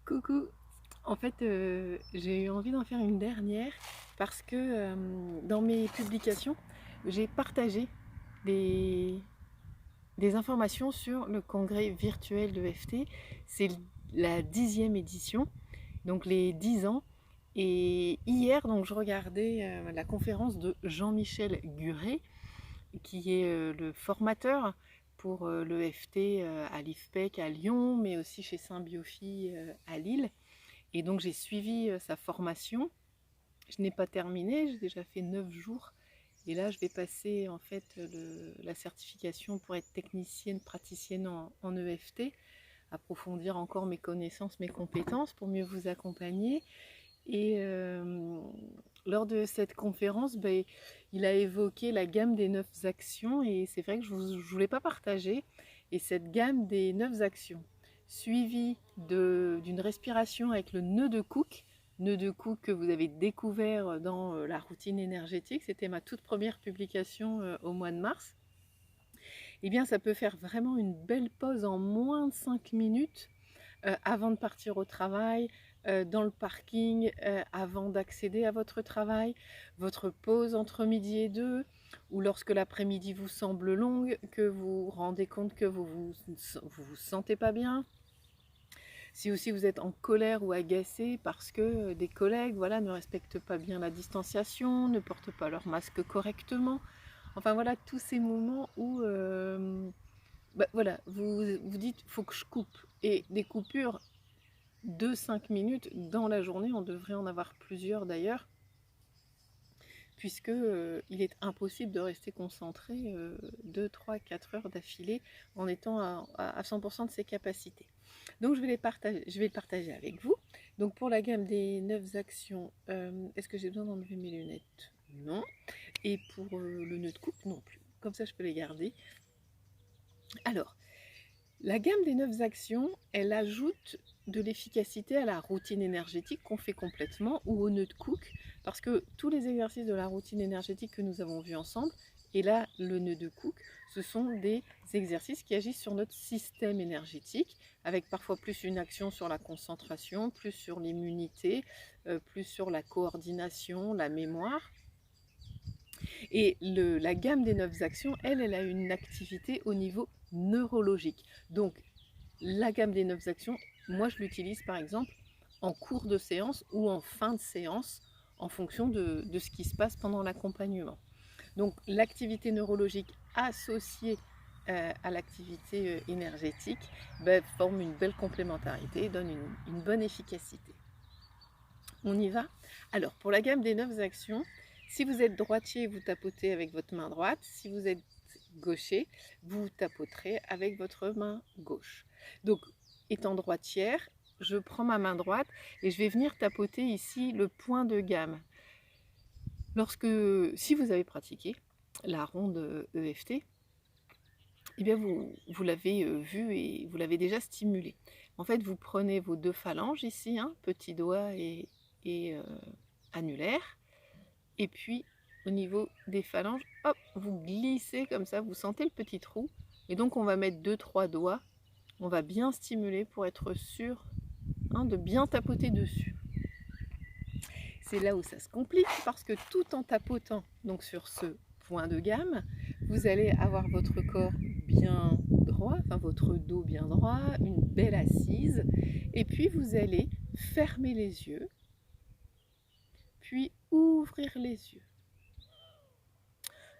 Coucou. En fait, j'ai eu envie d'en faire une dernière parce que dans mes publications, j'ai partagé des, des informations sur le congrès virtuel de FT. C'est la 10e édition, donc les 10 ans. Et hier, donc, je regardais la conférence de Jean-Michel Guret, qui est le formateur pour le FT à l'IFPEC à Lyon, mais aussi chez Symbiophie à Lille. Et donc j'ai suivi sa formation. Je n'ai pas terminé, j'ai déjà fait 9 jours. Et là, je vais passer en fait la certification pour être technicienne, praticienne en EFT, approfondir encore mes connaissances, mes compétences pour mieux vous accompagner. Et lors de cette conférence, il a évoqué la gamme des 9 actions et c'est vrai que je ne voulais pas partager. Et cette gamme des 9 actions, suivie d'une respiration avec le nœud de Cook que vous avez découvert dans la routine énergétique, c'était ma toute première publication au mois de mars, eh bien ça peut faire vraiment une belle pause en moins de 5 minutes avant de partir au travail, dans le parking, avant d'accéder à votre travail, votre pause entre midi et 2, ou lorsque l'après-midi vous semble longue, que vous vous rendez compte que vous sentez pas bien. Si aussi vous êtes en colère ou agacé parce que des collègues voilà, ne respectent pas bien la distanciation, ne portent pas leur masque correctement. Enfin voilà, tous ces moments où voilà, vous dites faut que je coupe. Et des coupures de 5 minutes dans la journée, on devrait en avoir plusieurs d'ailleurs, puisque il est impossible de rester concentré 2, 3, 4 heures d'affilée en étant à 100% de ses capacités. Donc je vais le partager avec vous. Donc pour la gamme des 9 actions, est-ce que j'ai besoin d'enlever mes lunettes? Non. Et pour le nœud de coupe, non plus. Comme ça, je peux les garder. Alors, la gamme des 9 actions, elle ajoute de l'efficacité à la routine énergétique qu'on fait complètement ou au nœud de Cook, parce que tous les exercices de la routine énergétique que nous avons vus ensemble, et là le nœud de Cook, ce sont des exercices qui agissent sur notre système énergétique, avec parfois plus une action sur la concentration, plus sur l'immunité, plus sur la coordination, la mémoire. Et la gamme des 9 actions, elle a une activité au niveau neurologique. Donc la gamme des 9 actions, moi je l'utilise par exemple en cours de séance ou en fin de séance en fonction de ce qui se passe pendant l'accompagnement. Donc l'activité neurologique associée à l'activité énergétique forme une belle complémentarité, donne une bonne efficacité. On y va? Alors pour la gamme des 9 actions, si vous êtes droitier, vous tapotez avec votre main droite. Si vous êtes gaucher, vous tapoterez avec votre main gauche. Donc, étant droitière, je prends ma main droite et je vais venir tapoter ici le point de gamme. Si vous avez pratiqué la ronde EFT, eh bien vous l'avez vu et vous l'avez déjà stimulé. En fait, vous prenez vos 2 phalanges ici, petit doigt et annulaire, et puis au niveau des phalanges, hop, vous glissez comme ça, vous sentez le petit trou, et donc on va mettre 2-3 doigts, on va bien stimuler pour être sûr de bien tapoter dessus. C'est là où ça se complique, parce que tout en tapotant donc sur ce point de gamme, vous allez avoir votre corps bien droit, enfin votre dos bien droit, une belle assise, et puis vous allez fermer les yeux, puis ouvrir les yeux.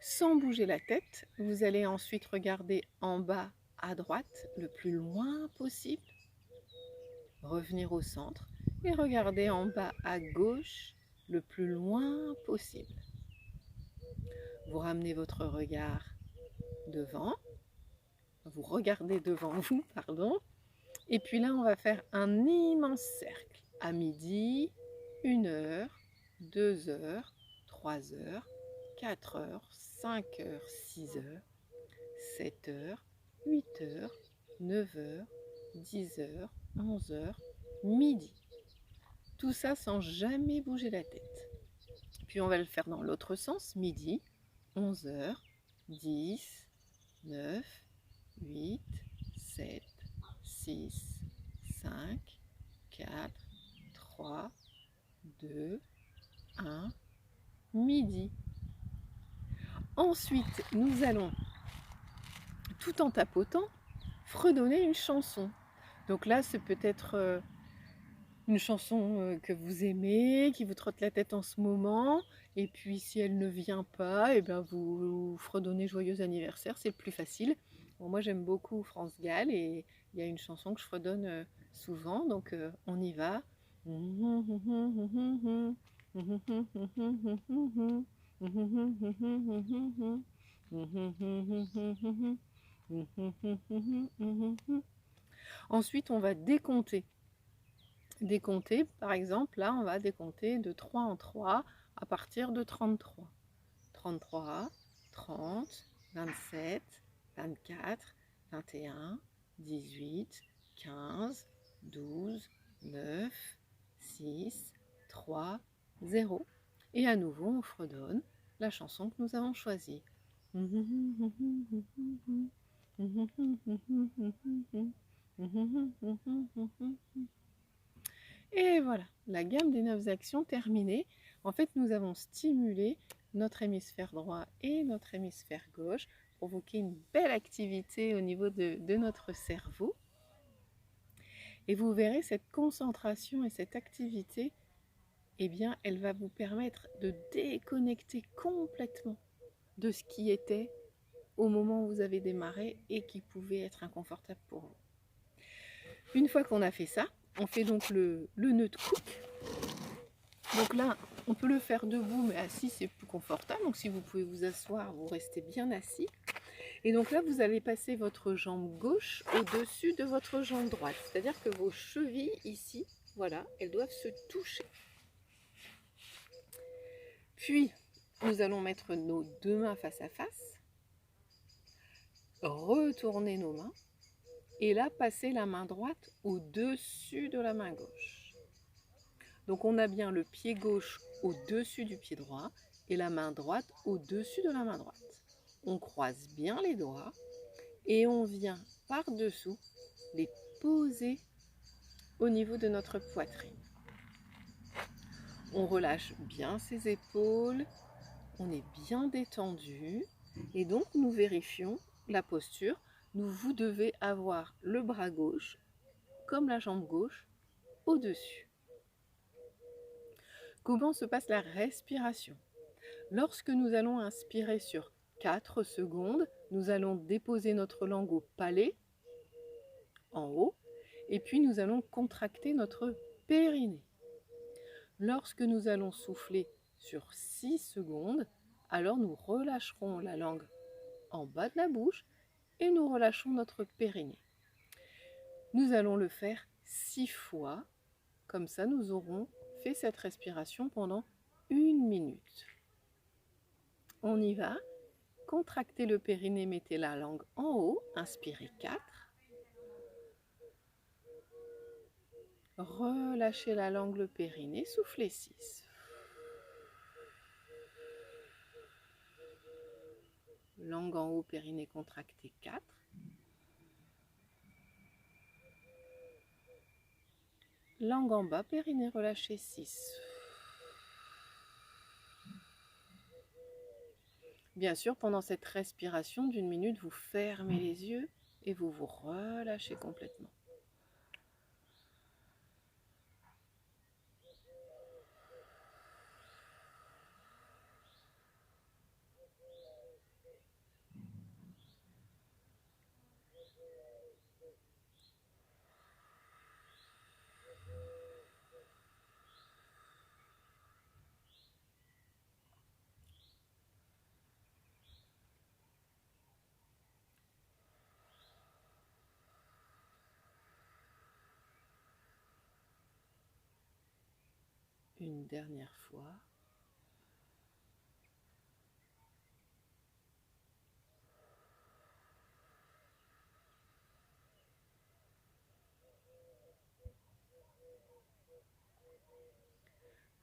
Sans bouger la tête, vous allez ensuite regarder en bas à droite le plus loin possible, revenir au centre et regarder en bas à gauche le plus loin possible. Vous ramenez votre regard devant, vous regardez devant vous, pardon, et puis là on va faire un immense cercle. À midi, 1 heure, 2 heures, 3 heures, 4 heures, 5 heures, 6 heures, 7 heures, 8 heures, 9 heures, 10 heures, 11 heures, midi. Tout ça sans jamais bouger la tête. Puis on va le faire dans l'autre sens, midi, 11 heures, 10, 9, 8, 7, 6, 5, 4, 3, 2, 1, midi. Ensuite, nous allons, tout en tapotant, fredonner une chanson. Donc là, c'est peut-être une chanson que vous aimez, qui vous trotte la tête en ce moment. Et puis, si elle ne vient pas, et bien vous fredonnez Joyeux anniversaire, c'est le plus facile. Bon, moi, j'aime beaucoup France Gall et il y a une chanson que je fredonne souvent, donc on y va. Ensuite, on va décompter. Décompter, par exemple, là, on va décompter de 3 en 3 à partir de 33. 33, 30, 27, 24, 21, 18, 15, 12, 9, 6, 3, 0. Et à nouveau, on fredonne la chanson que nous avons choisie. Et voilà, la gamme des 9 actions terminée. En fait, nous avons stimulé notre hémisphère droit et notre hémisphère gauche, provoqué une belle activité au niveau de notre cerveau. Et vous verrez, cette concentration et cette activité, eh bien, elle va vous permettre de déconnecter complètement de ce qui était au moment où vous avez démarré et qui pouvait être inconfortable pour vous. Une fois qu'on a fait ça, on fait donc le nœud de couque. Donc là, on peut le faire debout, mais assis, c'est plus confortable. Donc si vous pouvez vous asseoir, vous restez bien assis. Et donc là, vous allez passer votre jambe gauche au-dessus de votre jambe droite. C'est-à-dire que vos chevilles, ici, voilà, elles doivent se toucher. Puis, nous allons mettre nos deux mains face à face. Retourner nos mains. Et là, passer la main droite au-dessus de la main gauche. Donc on a bien le pied gauche au-dessus du pied droit et la main droite au-dessus de la main droite. On croise bien les doigts et on vient par-dessous les poser au niveau de notre poitrine. On relâche bien ses épaules, on est bien détendu et donc nous vérifions la posture. Vous devez avoir le bras gauche comme la jambe gauche au-dessus. Comment se passe la respiration? Lorsque nous allons inspirer sur 4 secondes, nous allons déposer notre langue au palais, en haut, et puis nous allons contracter notre périnée. Lorsque nous allons souffler sur 6 secondes, alors nous relâcherons la langue en bas de la bouche et nous relâchons notre périnée. Nous allons le faire 6 fois, comme ça nous aurons fait cette respiration pendant 1 minute. On y va. Contractez le périnée, mettez la langue en haut, inspirez 4. Relâchez la langue, le périnée, soufflez 6. Langue en haut, périnée contracté 4. Langue en bas, périnée relâché 6. Bien sûr, pendant cette respiration d'1 minute, vous fermez les yeux et vous vous relâchez complètement. Une dernière fois.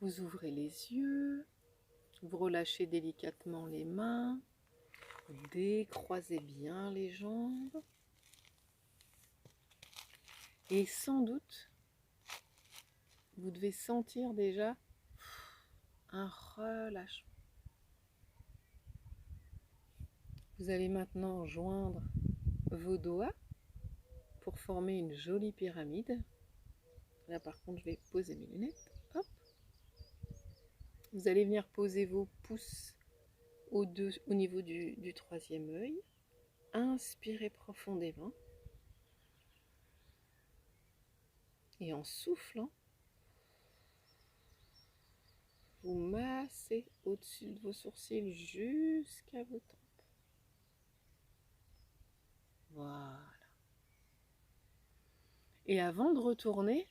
Vous ouvrez les yeux, vous relâchez délicatement les mains, vous décroisez bien les jambes et sans doute vous devez sentir déjà un relâchement. Vous allez maintenant joindre vos doigts pour former une jolie pyramide. Là par contre je vais poser mes lunettes. Hop. Vous allez venir poser vos pouces au niveau du troisième œil. Inspirez profondément. Et en soufflant, vous massez au-dessus de vos sourcils jusqu'à vos tempes. Voilà. Et avant de retourner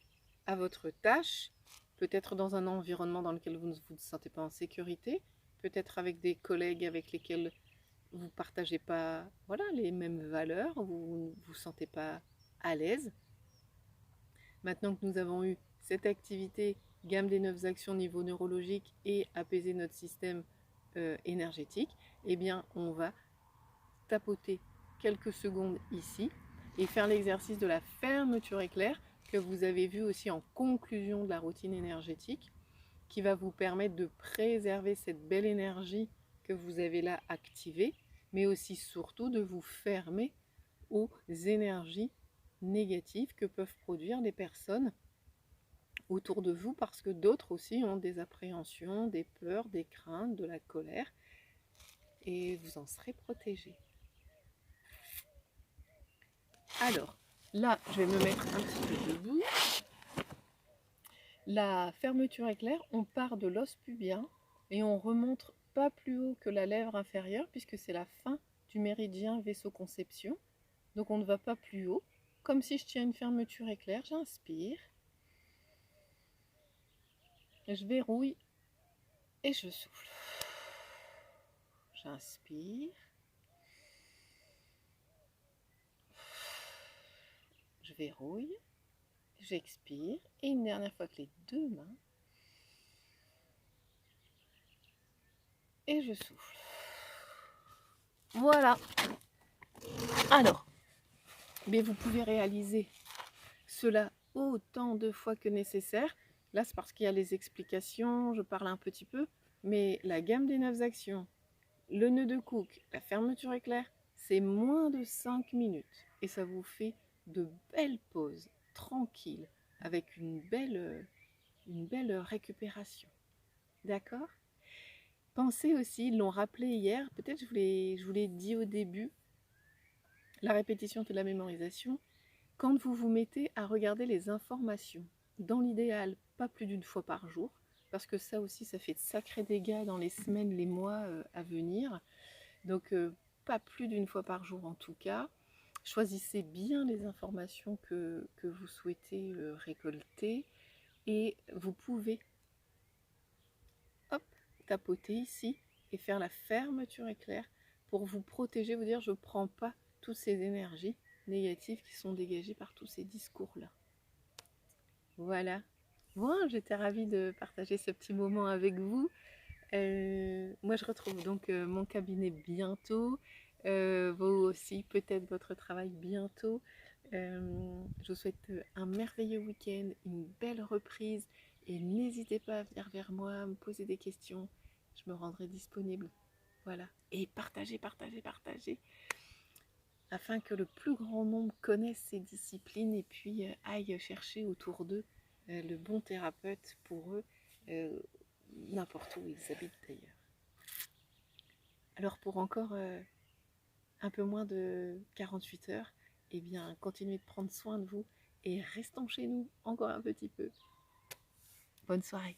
à votre tâche, peut-être dans un environnement dans lequel vous ne vous sentez pas en sécurité, peut-être avec des collègues avec lesquels vous ne partagez pas les mêmes valeurs, vous ne vous sentez pas à l'aise. Maintenant que nous avons eu cette activité, gamme des 9 actions niveau neurologique et apaiser notre système énergétique, eh bien on va tapoter quelques secondes ici et faire l'exercice de la fermeture éclair que vous avez vu aussi en conclusion de la routine énergétique, qui va vous permettre de préserver cette belle énergie que vous avez là activée, mais aussi surtout de vous fermer aux énergies négatives que peuvent produire les personnes autour de vous, parce que d'autres aussi ont des appréhensions, des peurs, des craintes, de la colère, et vous en serez protégé. Alors, là, je vais me mettre un petit peu debout. La fermeture éclair, on part de l'os pubien et on remonte pas plus haut que la lèvre inférieure, puisque c'est la fin du méridien vaisseau-conception. Donc on ne va pas plus haut. Comme si je tiens une fermeture éclair, j'inspire. Je verrouille et je souffle. J'inspire. Je verrouille. J'expire. Et une dernière fois avec les deux mains. Et je souffle. Voilà. Alors, mais vous pouvez réaliser cela autant de fois que nécessaire. Là, c'est parce qu'il y a les explications, je parle un petit peu, mais la gamme des 9 actions, le nœud de Cook, la fermeture éclair, c'est moins de 5 minutes. Et ça vous fait de belles pauses, tranquilles, avec une belle récupération. D'accord ? Pensez aussi, ils l'ont rappelé hier, peut-être je vous l'ai dit au début, la répétition fait la mémorisation. Quand vous vous mettez à regarder les informations, dans l'idéal, pas plus d'une fois par jour, parce que ça aussi, ça fait de sacrés dégâts dans les semaines, les mois à venir. Donc, pas plus d'une fois par jour en tout cas. Choisissez bien les informations que vous souhaitez récolter. Et vous pouvez, hop, tapoter ici et faire la fermeture éclair pour vous protéger, vous dire je ne prends pas toutes ces énergies négatives qui sont dégagées par tous ces discours-là. Voilà. Bon, j'étais ravie de partager ce petit moment avec vous. Moi, je retrouve donc mon cabinet bientôt. Vous aussi, peut-être votre travail bientôt. Je vous souhaite un merveilleux week-end, une belle reprise. Et n'hésitez pas à venir vers moi, à me poser des questions. Je me rendrai disponible. Voilà. Et partagez, partagez, partagez, afin que le plus grand nombre connaisse ces disciplines et puis aille chercher autour d'eux le bon thérapeute pour eux, n'importe où ils habitent d'ailleurs. Alors pour encore un peu moins de 48 heures, eh bien continuez de prendre soin de vous et restons chez nous encore un petit peu. Bonne soirée.